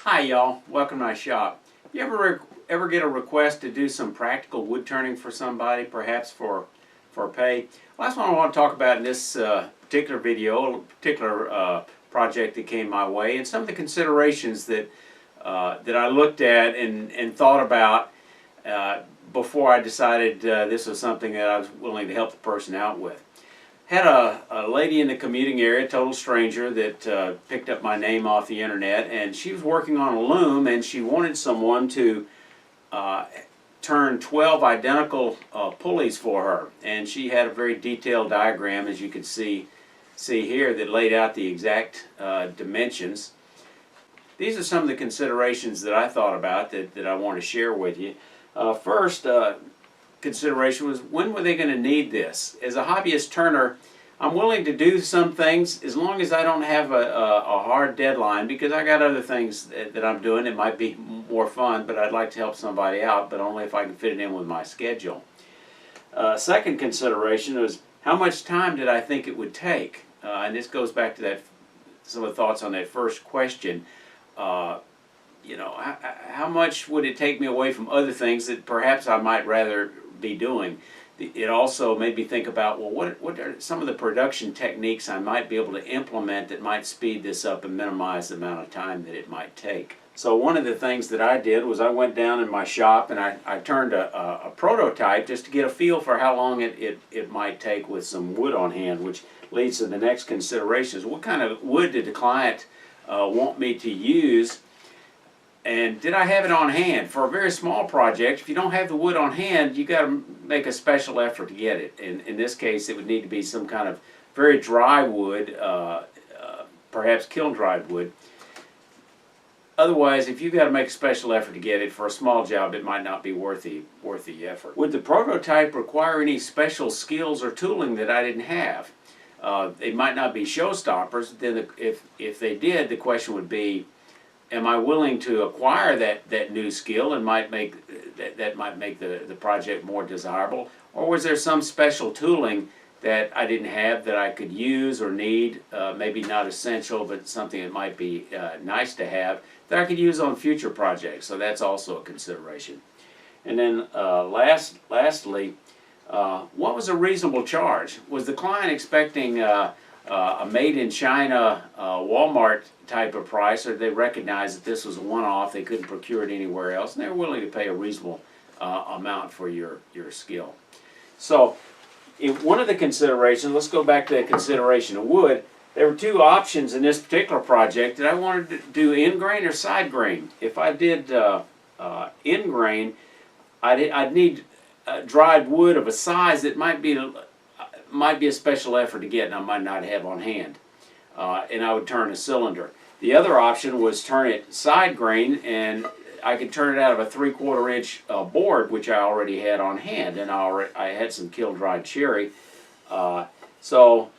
Hi y'all, welcome to my shop. You ever get a request to do some practical wood turning for somebody, perhaps for pay? Well, that's what I want to talk about in this particular video, a particular project that came my way, and some of the considerations that that I looked at and thought about before I decided this was something that I was willing to help the person out with. Had a lady in the commuting area, total stranger, that picked up my name off the internet, and she was working on a loom, and she wanted someone to turn 12 identical pulleys for her. And she had a very detailed diagram, as you can see here, that laid out the exact dimensions. These are some of the considerations that I thought about that I want to share with you. First consideration was, when were they going to need this? As a hobbyist turner, I'm willing to do some things as long as I don't have a hard deadline, because I got other things that I'm doing. It might be more fun, but I'd like to help somebody out, but only if I can fit it in with my schedule. Second consideration was, how much time did I think it would take? And this goes back to that, some of the thoughts on that first question. You know, how much would it take me away from other things that perhaps I might rather be doing? It also made me think about, well, what are some of the production techniques I might be able to implement that might speed this up and minimize the amount of time that it might take. So one of the things that I did was I went down in my shop and I turned a prototype just to get a feel for how long it might take with some wood on hand, which leads to the next consideration is, what kind of wood did the client want me to use? And did I have it on hand? For a very small project, if you don't have the wood on hand, you got to make a special effort to get it. In this case, it would need to be some kind of very dry wood, perhaps kiln-dried wood. Otherwise, if you've got to make a special effort to get it for a small job, it might not be worth the effort. Would the prototype require any special skills or tooling that I didn't have? They might not be showstoppers. Then, if they did, the question would be, am I willing to acquire that new skill and might make the project more desirable? Or was there some special tooling that I didn't have that I could use or need, maybe not essential, but something that might be nice to have, that I could use on future projects? So that's also a consideration. And then lastly, what was a reasonable charge? Was the client expecting a made-in-China Walmart type of price, or did they recognize that this was a one-off, they couldn't procure it anywhere else, and they were willing to pay a reasonable amount for your skill? So one of the considerations, let's go back to the consideration of wood. There were two options in this particular project that I wanted to do: in grain or side grain. If I did in grain, I'd need dried wood of a size that might be a special effort to get, and I might not have on hand. And I would turn a cylinder. The other option was turn it side grain, and I could turn it out of a 3/4 inch board, which I already had on hand, and I had some kiln-dried cherry. So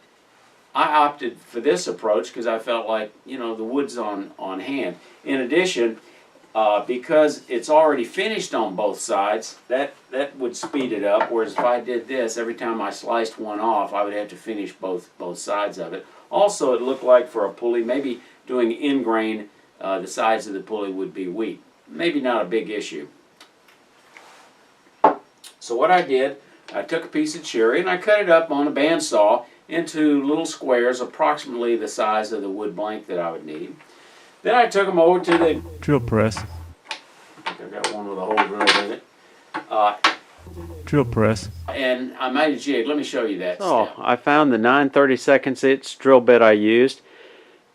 I opted for this approach because I felt like, you know, the wood's on hand. In addition, because it's already finished on both sides, that would speed it up, whereas if I did this, every time I sliced one off, I would have to finish both sides of it. Also, it looked like for a pulley, maybe doing in grain, the sides of the pulley would be weak. Maybe not a big issue. So what I did, I took a piece of cherry and I cut it up on a bandsaw into little squares approximately the size of the wood blank that I would need. Then I took them over to the drill press. I've got one with a hole drilled in it. Drill press. And I made a jig. Let me show you that. Oh, I found the 9/32 drill bit I used,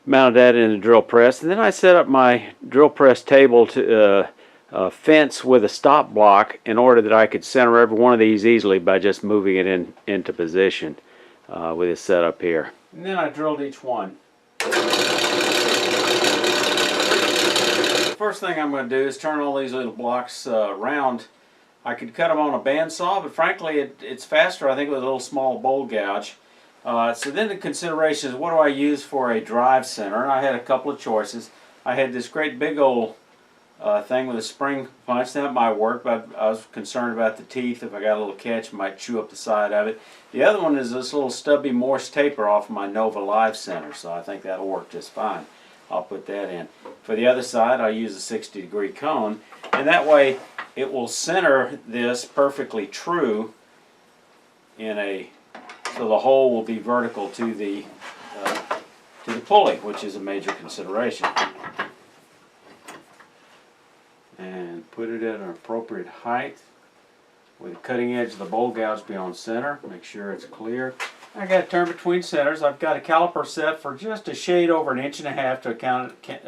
mounted that in a drill press, and then I set up my drill press table to fence with a stop block in order that I could center every one of these easily by just moving it into position with this setup here. And then I drilled each one. First thing I'm going to do is turn all these little blocks around. I could cut them on a bandsaw, but frankly it's faster, I think, with a little small bowl gouge. So then the consideration is, what do I use for a drive center? And I had a couple of choices. I had this great big old thing with a spring punch. That might work, but I was concerned about the teeth. If I got a little catch, it might chew up the side of it. The other one is this little stubby Morse taper off of my Nova Live Center, so I think that'll work just fine. I'll put that in. For the other side, I'll use a 60-degree cone, and that way it will center this perfectly true so the hole will be vertical to the pulley, which is a major consideration. And put it at an appropriate height with the cutting edge of the bowl gouge be on center. Make sure it's clear. I got to turn between centers. I've got a caliper set for just a shade over 1.5 inches to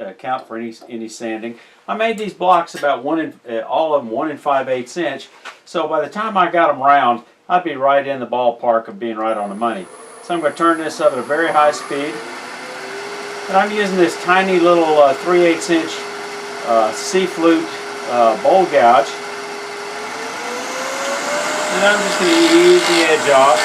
account for any sanding. I made these blocks about all of them 1 5/8 inch. So by the time I got them round, I'd be right in the ballpark of being right on the money. So I'm going to turn this up at a very high speed. And I'm using this tiny little 3/8 inch C-flute bowl gouge. And I'm just going to ease the edge off.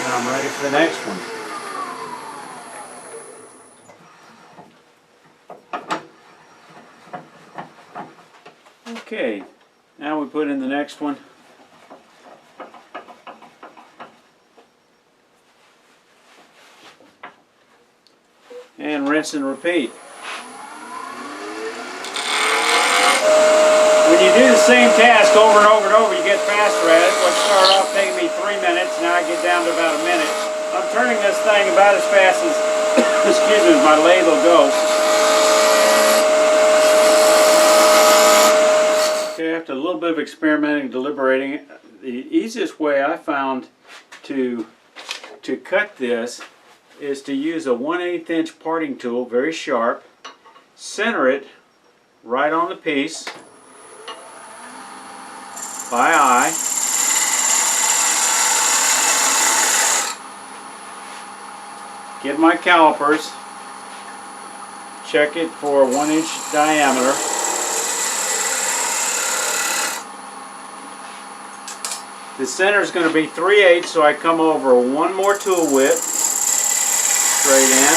I'm ready for the next one. Okay, now we put in the next one. And rinse and repeat. When you do the same task over and over and over, you get faster at it. What started off taking me 3 minutes, now I get down to about a minute. I'm turning this thing about as fast as, excuse me, my lathe will go. Okay, after a little bit of experimenting and deliberating, the easiest way I found to cut this is to use a 1/8 inch parting tool, very sharp, center it right on the piece by eye. Get my calipers, check it for 1 inch diameter. The center is going to be 3/8, so I come over one more tool width, straight in.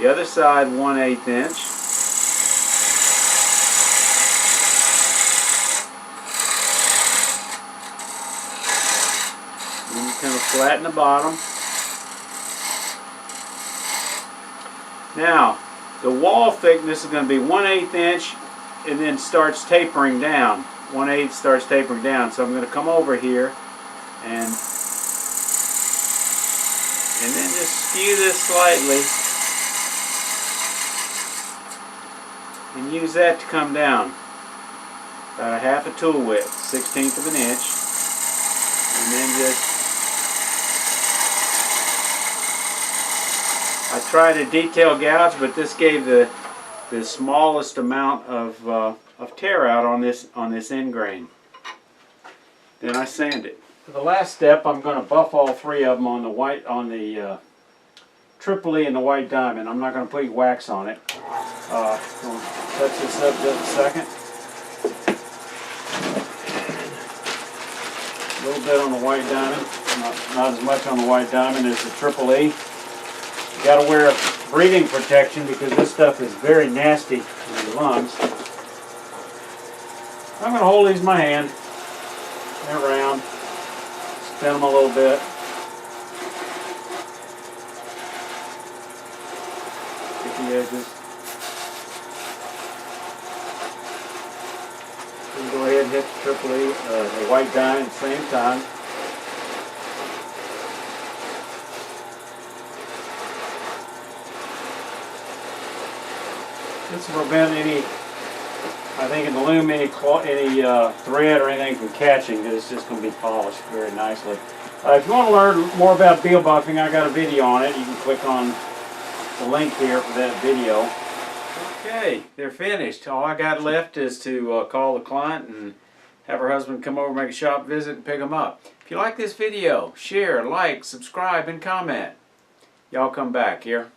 The other side 1/8 inch. And you kind of flatten the bottom. Now, the wall thickness is going to be 1/8 inch and then starts tapering down. 1/8 starts tapering down, so I'm going to come over here and then just skew this slightly and use that to come down about 1/2 tool width, 1/16 of an inch, and then just I tried a detail gouge, but this gave the smallest amount of tear out on this end grain. Then I sand it. For the last step, I'm going to buff all three of them on the Tripoli and the white diamond. I'm not going to put any wax on it. I'll touch this up just a second. A little bit on the white diamond, not as much on the white diamond as the Tripoli. You got to wear breathing protection because this stuff is very nasty in your lungs. I'm going to hold these in my hand. They're round. Spin them a little bit. Get the edges. Then go ahead and hit the Tripoli, the white diamond at the same time. This will prevent any, I think in the loom, any thread or anything from catching, because it's just going to be polished very nicely. If you want to learn more about bill buffing, I got a video on it. You can click on the link here for that video. Okay, they're finished. All I got left is to call the client and have her husband come over, make a shop visit, and pick them up. If you like this video, share, like, subscribe, and comment. Y'all come back here.